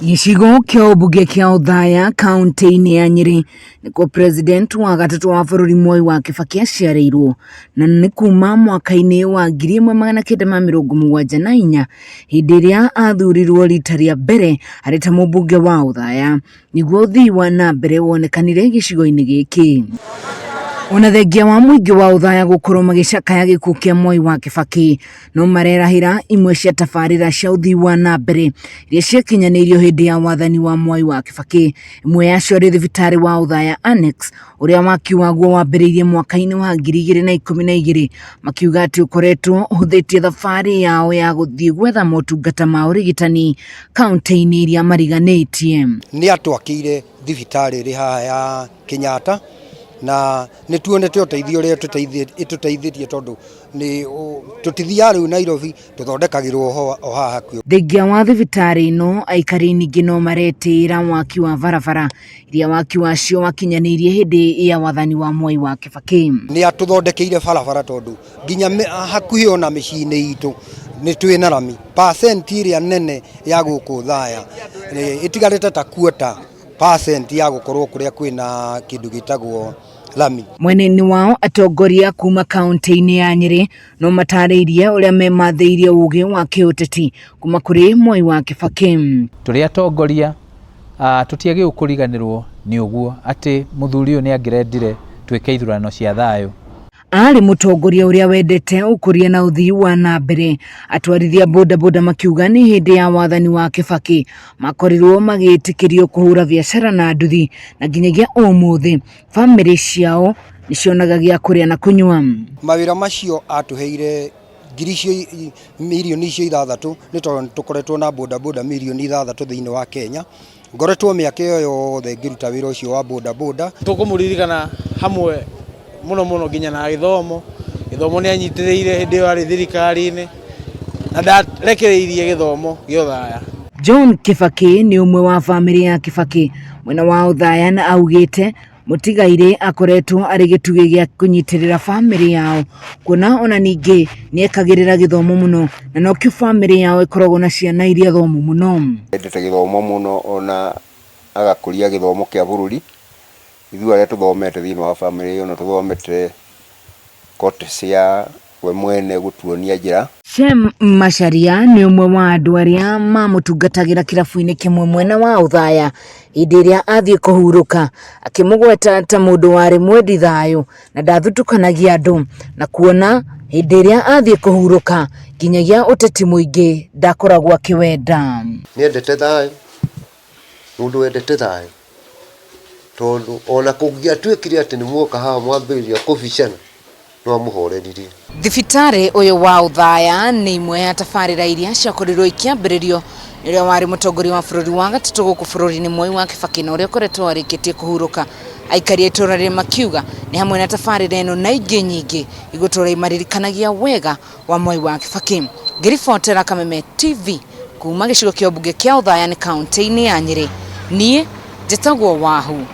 Gicigo kia mbunge kia Othaya kaunti-ini ya Nyeri nikuo president wa gatatu wa bururi Mwai wa Kibaki aciariirwo na ni kuuma mwaka-ini wa 1974 hindi iria athurirwo rita ria mbere ari ta mumbunge wa Othaya niguo uthii wa nambere wonekanire gicigo-ini giki. Ona thengia wa muingi wa Othaya gukorwo magicakaya gikuo kia Mwai wa Kibaki no marerahira imwe cia tabarira cia uthii wa nambere iria ciakinyanirio hindi ya wathani wa Mwai wa Kibaki. Imwe yacio ri thibitari wa Othaya annex uria waki waguo wambiriirie mwaka-ini wa 2012 makiuga ati ukoretwo uhuthitie thabari yao ya guthii gwetha motungata ma urigitani kaunti-ini iria mariganitie. Ni atwakire thibitari ri haha ya Kenyatta na ni tuonete uteithio ria tuteithirie tondu ni tutithia riu Nairobi tuthondekagirwo o haha hakuhi. Thengia wa thibitari ino Aikari ningi no maretira waki wa barabara iria waki wacio wakinyanirie hindi ya wathani wa Mwai wa Kibaki. Ni atuthondekeire barabara tondu nginya hakuhi ona micini itu ni twina rami percent iria nene ya guku Othaya itigarite ta % ya gukorwo kuria kwina kindu gitagwo lami. Mweneni wao atongoria kuuma kaunti-ini ya Nyeri no matariirie uria memathiirie ugi wa kiuteti kuma kuri Mwai wa Kibaki. Turi atongoria tutiage ukuriganirwo ni uguo ati muthuri uyu ni angirendire twike ithurano cia thayo. Ari mutongoria uria wendete ukuria na uthii wa nambere atwarithia boda makiuga ni hindi ya wathani wa Kibaki makorirwo magitikirio kuhura biashara na nduthi na nginyagia umuthi family ciao nicionaga gia kuria na kunywa. Mawira macio atuheire milioni 6 ni tondu tukoretwo na boda milioni 6 thiini wa Kenya. Ngoretwo miaka iyo yothe ngiruta wira ucio wa boda tukumuririkana hamwe muno ginya na githomo ni anyitiriire hindi ari thirikari-ini na ndarekereirie githomo gya Othaya. John Kibaki ni umwe wa family ya Kibaki mwena wa Othaya na augite mutigaire akoretwo ari gitugi gya kunyitirira family yao kuna ona ningi ni ekagirira githomo muno na no ki family yao ikoragwo na ciana iria thomo muno. Endete githomo muno ona agakuria githomo kia bururi ithuĩ aria tuthomete thiini wa family iyo no tuthomete kote cia we mwene gutuonia njira. Shem Macharia ni umwe wa andu aria mamutungatagira kirabu-ini kimwe mwena wa Othaya hindi iria athie kuhuruka akimugweta ta mundu wari mwendi thayo na ndathutukanagia andu na kuona hindi iria athie kuhuruka nginyagia uteti muingi ndakoragwo akiwenda. Ni endete thayo mundu wendete thayo tondu ona kungiatuikire ati ni mwaka haha mwambiriria kubicana no muhoreririe. Thibitari uyu wa Othaya ni imwe ya tabarira iria ciakorirwo ikiambiririo iria wari mutongoria wa bururi wa gatatu guku bururi-ini Mwai wa Kibaki na uria koretwo arikitie kuhuruka. Aikari itura ria makiuga ni hamwe na tabarira ino na ingi nyingi igutura imaririkanagia wega wa Mwai wa Kibaki. Ngiribotera Kameme TV kuuma gicigo kia mbunge kia Othaya ni kaunti-ini ya Nyeri. Nie njitagwo Wahu.